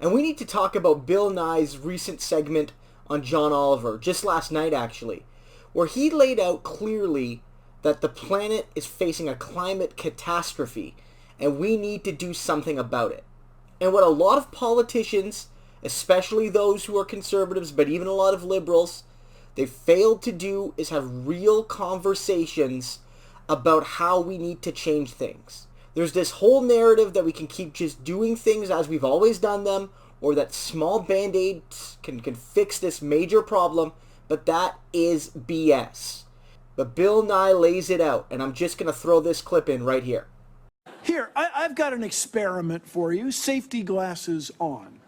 And we need to talk about Bill Nye's recent segment on John Oliver, just last night actually, where he laid out clearly that the planet is facing a climate catastrophe and we need to do something about it. And what a lot of politicians, especially those who are conservatives, but even a lot of liberals, they failed to do is have real conversations about how we need to change things. There's this whole narrative that we can keep just doing things as we've always done them, or that small band-aids can fix this major problem, but that is BS. But Bill Nye lays it out, and I'm just going to throw this clip in right here. Here, I've got an experiment for you. Safety glasses on.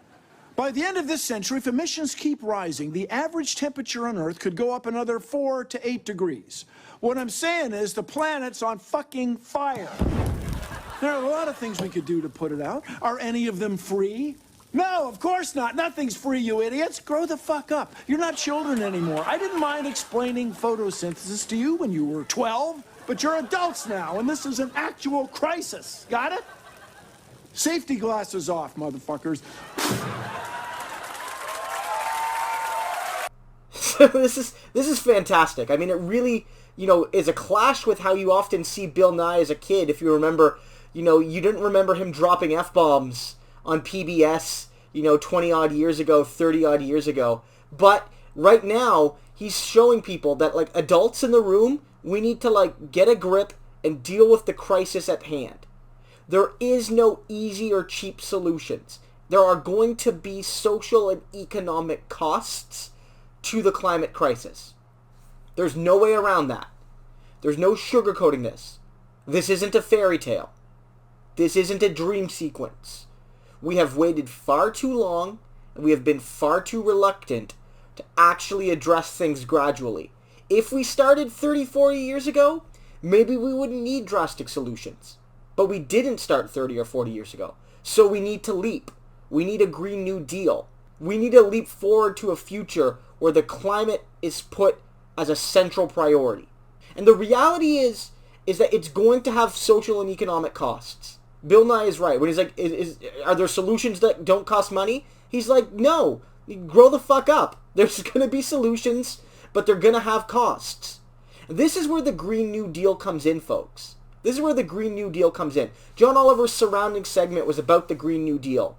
By the end of this century, if emissions keep rising, the average temperature on Earth could go up another 4 to 8 degrees. What I'm saying is the planet's on fucking fire. There are a lot of things we could do to put it out. Are any of them free? No, of course not. Nothing's free, you idiots. Grow the fuck up. You're not children anymore. I didn't mind explaining photosynthesis to you when you were 12, but you're adults now, and this is an actual crisis. Got it? Safety glasses off, motherfuckers. This is fantastic. I mean, it really, is a clash with how you often see Bill Nye as a kid. If you remember, you didn't remember him dropping F-bombs on PBS, 20-odd years ago, 30-odd years ago. But right now, he's showing people that, adults in the room, we need to, get a grip and deal with the crisis at hand. There is no easy or cheap solutions. There are going to be social and economic costs to the climate crisis. There's no way around that. There's no sugarcoating this. This isn't a fairy tale. This isn't a dream sequence. We have waited far too long, and we have been far too reluctant to actually address things gradually. If we started 30, 40 years ago, maybe we wouldn't need drastic solutions. But we didn't start 30 or 40 years ago. So we need to leap. We need a Green New Deal. We need to leap forward to a future where the climate is put as a central priority. And the reality is that it's going to have social and economic costs. Bill Nye is right. When he's like, are there solutions that don't cost money? He's like, no. Grow the fuck up. There's going to be solutions, but they're going to have costs. This is where the Green New Deal comes in, folks. This is where the Green New Deal comes in. John Oliver's surrounding segment was about the Green New Deal.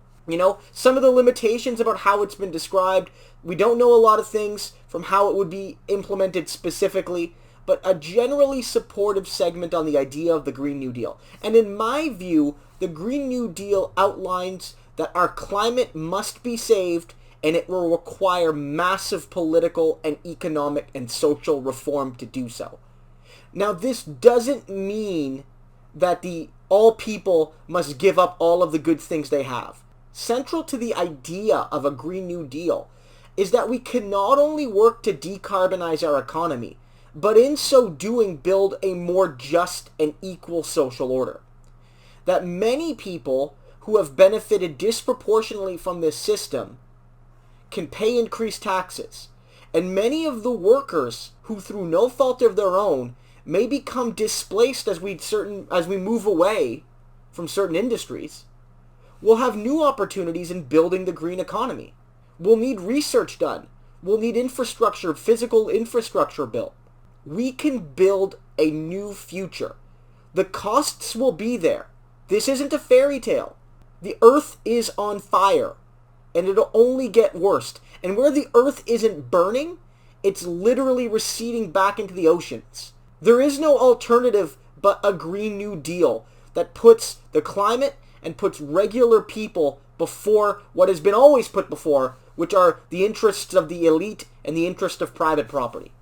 Some of the limitations about how it's been described. We don't know a lot of things from how it would be implemented specifically, but a generally supportive segment on the idea of the Green New Deal. And in my view, the Green New Deal outlines that our climate must be saved, and it will require massive political and economic and social reform to do so. Now, this doesn't mean that all people must give up all of the good things they have. Central to the idea of a Green New Deal is that we can not only work to decarbonize our economy, but in so doing build a more just and equal social order. That many people who have benefited disproportionately from this system can pay increased taxes, and many of the workers who through no fault of their own may become displaced as we move away from certain industries, will have new opportunities in building the green economy. We'll need research done. We'll need infrastructure, physical infrastructure built. We can build a new future. The costs will be there. This isn't a fairy tale. The earth is on fire, and it'll only get worse. And where the earth isn't burning, it's literally receding back into the oceans. There is no alternative but a Green New Deal that puts the climate and puts regular people before what has been always put before, which are the interests of the elite and the interest of private property.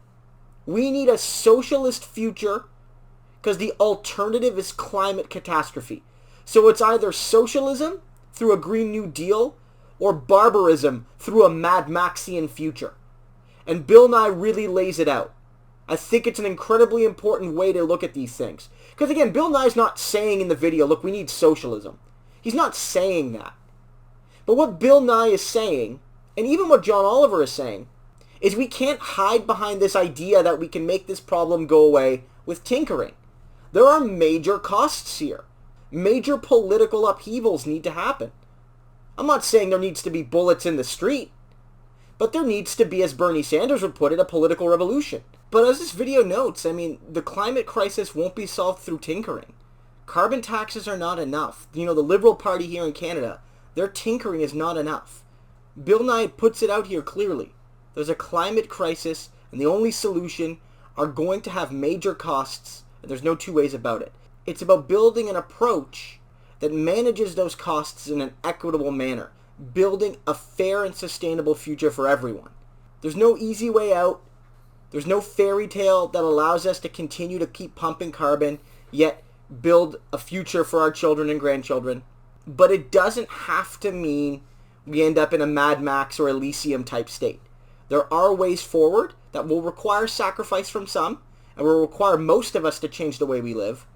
We need a socialist future because the alternative is climate catastrophe. So it's either socialism through a Green New Deal or barbarism through a Mad Maxian future. And Bill Nye really lays it out. I think it's an incredibly important way to look at these things. Because again, Bill Nye's not saying in the video, look, we need socialism. He's not saying that. But what Bill Nye is saying, and even what John Oliver is saying, is we can't hide behind this idea that we can make this problem go away with tinkering. There are major costs here. Major political upheavals need to happen. I'm not saying there needs to be bullets in the street, but there needs to be, as Bernie Sanders would put it, a political revolution. But as this video notes, I mean, the climate crisis won't be solved through tinkering. Carbon taxes are not enough. You know, the Liberal Party here in Canada, their tinkering is not enough. Bill Nye puts it out here clearly. There's a climate crisis, and the only solution are going to have major costs, and there's no two ways about it. It's about building an approach that manages those costs in an equitable manner, building a fair and sustainable future for everyone. There's no easy way out. There's no fairy tale that allows us to continue to keep pumping carbon, yet build a future for our children and grandchildren. But it doesn't have to mean we end up in a Mad Max or Elysium type state. There are ways forward that will require sacrifice from some, and will require most of us to change the way we live,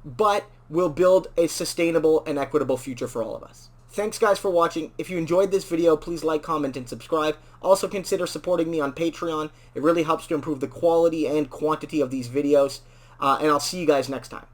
but will build a sustainable and equitable future for all of us. Thanks guys for watching. If you enjoyed this video, please like, comment, and subscribe. Also consider supporting me on Patreon. It really helps to improve the quality and quantity of these videos. And I'll see you guys next time.